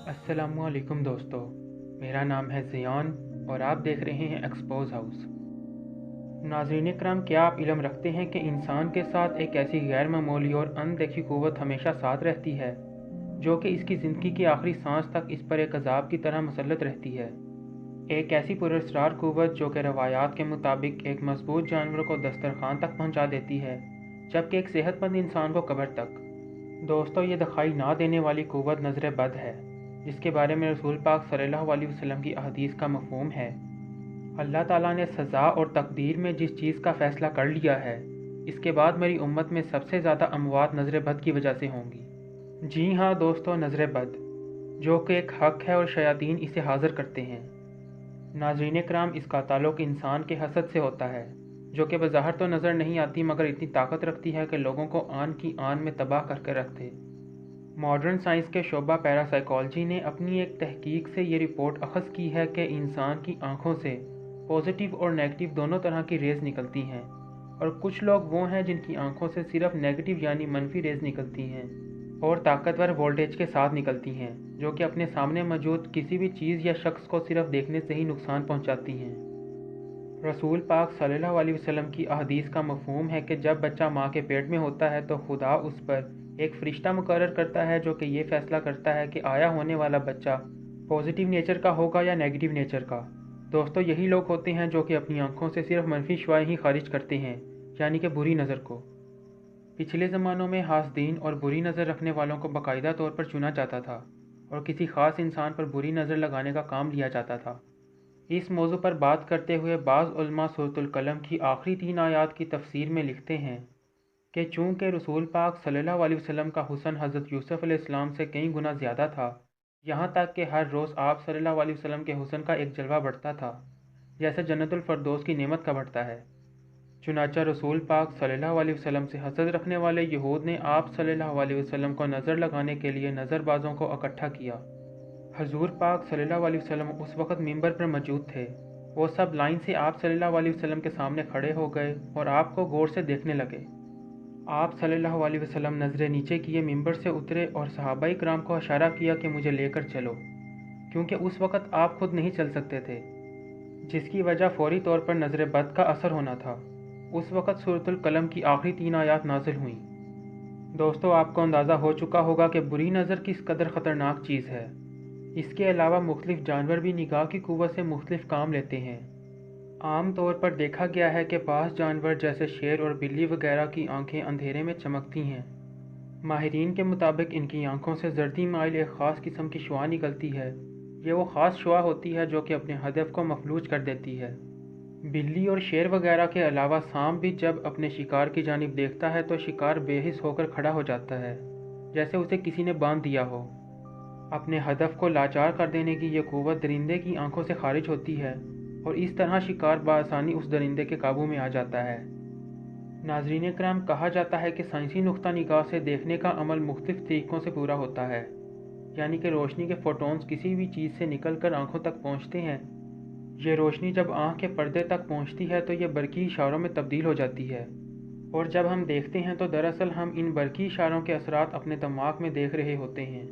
अस्सलामुअलैकुम दोस्तों, मेरा नाम है ज़ियान और आप देख रहे हैं एक्सपोज हाउस। नाज़रीन इकराम, क्या आप इल्म रखते हैं कि इंसान के साथ एक ऐसी गैर मामूली और अनदेखी क़ुव्वत हमेशा साथ रहती है जो कि इसकी ज़िंदगी की आखिरी सांस तक इस पर एक अज़ाब की तरह मुसल्लत रहती है। एक ऐसी पुरअसरार क़ुव्वत जो कि रवायात के मुताबिक एक मजबूत जानवर को दस्तरखान तक पहुंचा देती है, जबकि एक सेहतमंद इंसान को कब्र तक। दोस्तों, ये दिखाई ना देने वाली क़ुव्वत नज़र बद है, जिसके बारे में रसूल पाक सल्लल्लाहु अलैहि वसल्लम की अहदीस का मफ़हूम है। अल्लाह ताला ने सज़ा और तकदीर में जिस चीज़ का फ़ैसला कर लिया है, इसके बाद मेरी उम्मत में सबसे ज़्यादा अमवात नज़र बद की वजह से होंगी। जी हाँ दोस्तों, नज़र बद, जो कि एक हक़ है और शयातीन इसे हाज़िर करते हैं। नाज़रीन कराम, इसका ताल्लुक़ इंसान के हसद से होता है, जो कि बज़ाहिर तो नज़र नहीं आती मगर इतनी ताकत रखती है कि लोगों को आन की आन में तबाह करके रख दे। मॉडर्न साइंस के शोबा पैरासाइकोलॉजी ने अपनी एक तहकीक से ये रिपोर्ट अखज़ की है कि इंसान की आंखों से पॉजिटिव और नेगेटिव दोनों तरह की रेज़ निकलती हैं, और कुछ लोग वो हैं जिनकी आंखों से सिर्फ नेगेटिव यानी मनफी रेज़ निकलती हैं और ताकतवर वोल्टेज के साथ निकलती हैं, जो कि अपने सामने मौजूद किसी भी चीज़ या शख्स को सिर्फ देखने से ही नुकसान पहुंचाती हैं। रसूल पाक सल्लल्लाहु अलैहि वसल्लम की अहदीस का मफ़हूम है कि जब बच्चा माँ के पेट में होता है तो खुदा उस पर एक फ़रिश्ता मुकर्रर करता है जो कि ये फ़ैसला करता है कि आया होने वाला बच्चा पॉजिटिव नेचर का होगा या नेगेटिव नेचर का। दोस्तों, यही लोग होते हैं जो कि अपनी आंखों से सिर्फ मनफी शुआएं ही खारिज करते हैं, यानी कि बुरी नज़र को। पिछले ज़मानों में हासदीन और बुरी नज़र रखने वालों को बाकायदा तौर पर चुना जाता था और किसी ख़ास इंसान पर बुरी नज़र लगाने का काम लिया जाता था। इस मौजू पर बात करते हुए बाज़ उलमा सूरतुल कलम की आखिरी 3 आयात की तफसीर में लिखते हैं कि चूँकि रसूल पाक सल्लल्लाहु अलैहि वसल्लम का हुस्न हज़रत यूसुफ़ अलैहिस्सलाम से कई गुना ज़्यादा था, यहाँ तक कि हर रोज़ आप सल्लल्लाहु अलैहि वसल्लम के हुस्न का एक जलवा बढ़ता था, जैसे जन्नतुल फ़िरदौस की नेमत का बढ़ता है। चुनांचे रसूल पाक सल्लल्लाहु अलैहि वसल्लम से हसद रखने वाले यहूद ने आप सल्लल्लाहु अलैहि वसल्लम को नज़र लगाने के लिए नज़रबाजों को इकट्ठा किया। हजूर पाक सल्लल्लाहु अलैहि वसल्लम उस वक़्त मिंबर पर मौजूद थे। वो सब लाइन से आप सल्लल्लाहु अलैहि वसल्लम के सामने खड़े हो गए और आपको गौर से देखने लगे। आप सल्लल्लाहु अलैहि वसल्लम नज़रें नीचे किए मिंबर से उतरे और सहाबाई कराम को इशारा किया कि मुझे लेकर चलो, क्योंकि उस वक़्त आप खुद नहीं चल सकते थे, जिसकी वजह फौरी तौर पर नज़र बद का असर होना था। उस वक़्त सूरतुल कलम की आखिरी 3 आयात नाजिल हुई। दोस्तों, आपको अंदाज़ा हो चुका होगा कि बुरी नज़र किस कदर ख़तरनाक चीज़ है। इसके अलावा मुख्तलिफ जानवर भी निगाह की क़ुव्वत से मुख्तलिफ काम लेते हैं। आम तौर पर देखा गया है कि बाज़ जानवर जैसे शेर और बिल्ली वगैरह की आंखें अंधेरे में चमकती हैं। माहिरीन के मुताबिक इनकी आंखों से जर्दी माइल एक ख़ास किस्म की शुआ निकलती है। ये वो ख़ास शुआ होती है जो कि अपने हदफ को मफलूज कर देती है। बिल्ली और शेर वगैरह के अलावा सांप भी जब अपने शिकार की जानिब देखता है तो शिकार बेहिस होकर खड़ा हो जाता है, जैसे उसे किसी ने बांध दिया हो। अपने हदफ को लाचार कर देने की ये क़ुव्वत दरिंदे की आंखों से खारिज होती है और इस तरह शिकार बआसानी उस दरिंदे के काबू में आ जाता है। नाज़रीन कराम, कहा जाता है कि साइंसी नुक्ता निगाह से देखने का अमल मुख्तलिफ तरीक़ों से पूरा होता है, यानी कि रोशनी के फोटोन्स किसी भी चीज़ से निकल कर आँखों तक पहुँचते हैं। ये रोशनी जब आँख के पर्दे तक पहुँचती है तो ये बरक़ी इशारों में तब्दील हो जाती है, और जब हम देखते हैं तो दरअसल हम इन बरक़ी इशारों के असरात अपने दिमाग में देख रहे होते हैं।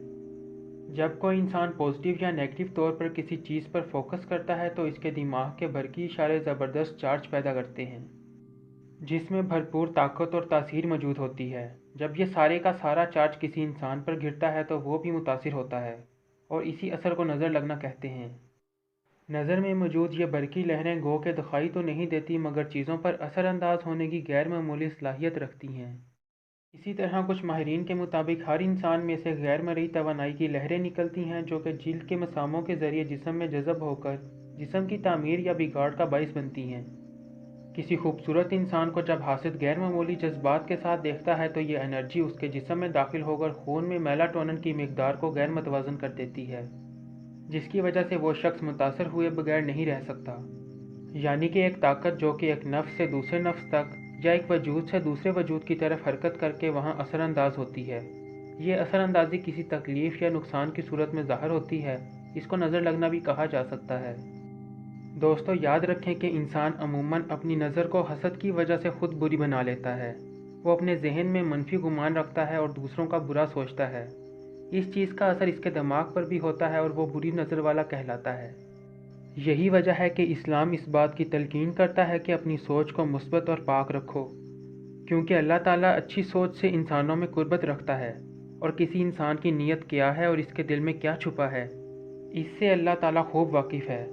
जब कोई इंसान पॉजिटिव या नेगेटिव तौर पर किसी चीज़ पर फोकस करता है तो इसके दिमाग के बरक़ी इशारे ज़बरदस्त चार्ज पैदा करते हैं, जिसमें भरपूर ताकत और तासीर मौजूद होती है। जब ये सारे का सारा चार्ज किसी इंसान पर गिरता है तो वो भी मुतासिर होता है, और इसी असर को नज़र लगना कहते हैं। नज़र में मौजूद ये बरक़ी लहरें गो के दिखाई तो नहीं देती मगर चीज़ों पर असरअंदाज होने की गैर मामूली सलाहियत रखती हैं। इसी तरह कुछ माहिरीन के मुताबिक हर इंसान में से गैर मरई तवानाई की लहरें निकलती हैं जो कि जिल्द के मसामों के ज़रिए जिस्म में जज़ब होकर जिस्म की तामीर या बिगाड़ का बाइस बनती हैं। किसी खूबसूरत इंसान को जब हासिद गैर मामूली जज्बात के साथ देखता है तो ये एनर्जी उसके जिस्म में दाखिल होकर खून में मेलाटोनिन की मिकदार को गैर मतवाज़न कर देती है, जिसकी वजह से वो शख्स मुतासर हुए बगैर नहीं रह सकता। यानी कि एक ताकत जो कि एक नफ्स से दूसरे नफ्स तक या एक वजूद से दूसरे वजूद की तरफ हरकत करके वहाँ असरअंदाज होती है। ये असरअंदाजी किसी तकलीफ़ या नुकसान की सूरत में ज़ाहिर होती है। इसको नज़र लगना भी कहा जा सकता है। دوستو یاد رکھیں کہ انسان عموماً اپنی نظر کو حسد کی وجہ سے خود بری بنا لیتا ہے۔ وہ اپنے ذہن میں منفی گمان رکھتا ہے اور دوسروں کا برا سوچتا ہے۔ اس چیز کا اثر اس کے دماغ پر بھی ہوتا ہے اور وہ بری نظر والا کہلاتا ہے۔ یہی وجہ ہے کہ اسلام اس بات کی تلقین کرتا ہے کہ اپنی سوچ کو مثبت اور پاک رکھو، کیونکہ اللہ تعالیٰ اچھی سوچ سے انسانوں میں قربت رکھتا ہے، اور کسی انسان کی نیت کیا ہے اور اس کے دل میں کیا چھپا ہے، اس سے اللہ تعالیٰ خوب واقف ہے۔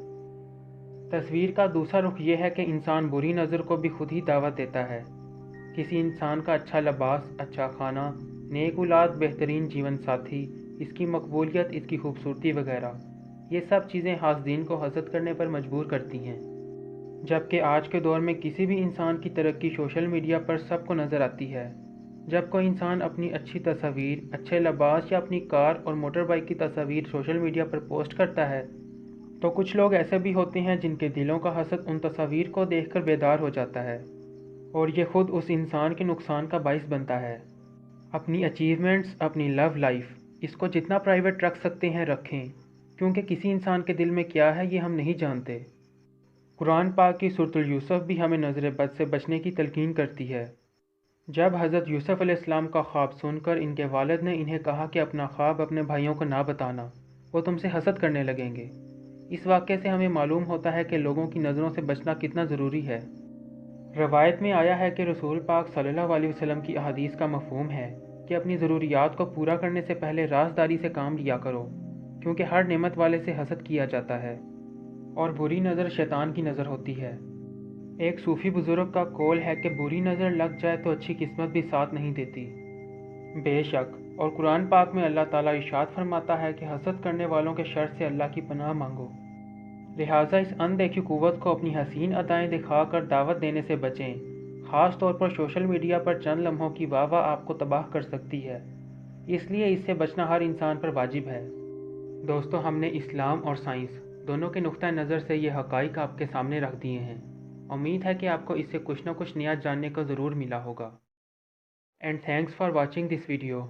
تصویر کا دوسرا رخ یہ ہے کہ انسان بری نظر کو بھی خود ہی دعوت دیتا ہے۔ کسی انسان کا اچھا لباس، اچھا کھانا، نیک اولاد، بہترین جیون ساتھی، اس کی مقبولیت، اس کی خوبصورتی وغیرہ، یہ سب چیزیں حاسدین کو حسد کرنے پر مجبور کرتی ہیں۔ جبکہ آج کے دور میں کسی بھی انسان کی ترقی سوشل میڈیا پر سب کو نظر آتی ہے۔ جب کوئی انسان اپنی اچھی تصاویر، اچھے لباس یا اپنی کار اور موٹر بائیک کی تصاویر سوشل میڈیا پر پوسٹ کرتا ہے تو کچھ لوگ ایسے بھی ہوتے ہیں جن کے دلوں کا حسد ان تصاویر کو دیکھ کر بیدار ہو جاتا ہے، اور یہ خود اس انسان کے نقصان کا باعث بنتا ہے۔ اپنی اچیومنٹس، اپنی لو لائف، اس کو جتنا پرائیویٹ رکھ سکتے ہیں رکھیں، کیونکہ کسی انسان کے دل میں کیا ہے یہ ہم نہیں جانتے۔ قرآن پاک کی سورۃ یوسف بھی ہمیں نظر بد سے بچنے کی تلقین کرتی ہے۔ جب حضرت یوسف علیہ السلام کا خواب سن کر ان کے والد نے انہیں کہا کہ اپنا خواب اپنے بھائیوں کو نہ بتانا، وہ تم سے حسد کرنے لگیں گے۔ اس واقعے سے ہمیں معلوم ہوتا ہے کہ لوگوں کی نظروں سے بچنا کتنا ضروری ہے۔ روایت میں آیا ہے کہ رسول پاک صلی اللہ علیہ وسلم کی احادیث کا مفہوم ہے کہ اپنی ضروریات کو پورا کرنے سے پہلے رازداری سے کام لیا کرو، کیونکہ ہر نعمت والے سے حسد کیا جاتا ہے، اور بری نظر شیطان کی نظر ہوتی ہے۔ ایک صوفی بزرگ کا قول ہے کہ بری نظر لگ جائے تو اچھی قسمت بھی ساتھ نہیں دیتی۔ بے شک، اور قرآن پاک میں اللہ تعالیٰ ارشاد فرماتا ہے کہ حسد کرنے والوں کے شر سے اللہ کی پناہ مانگو۔ لہٰذا اس اندیکھی قوت کو اپنی حسین ادائیں دکھا کر دعوت دینے سے بچیں، خاص طور پر سوشل میڈیا پر چند لمحوں کی واہ واہ آپ کو تباہ کر سکتی ہے، اس لیے اس سے بچنا ہر انسان پر واجب ہے۔ دوستو، ہم نے اسلام اور سائنس دونوں کے نقطہ نظر سے یہ حقائق آپ کے سامنے رکھ دیے ہیں۔ امید ہے کہ آپ کو اس سے کچھ نہ کچھ نیا جاننے کو ضرور ملا ہوگا۔ And thanks for watching this video.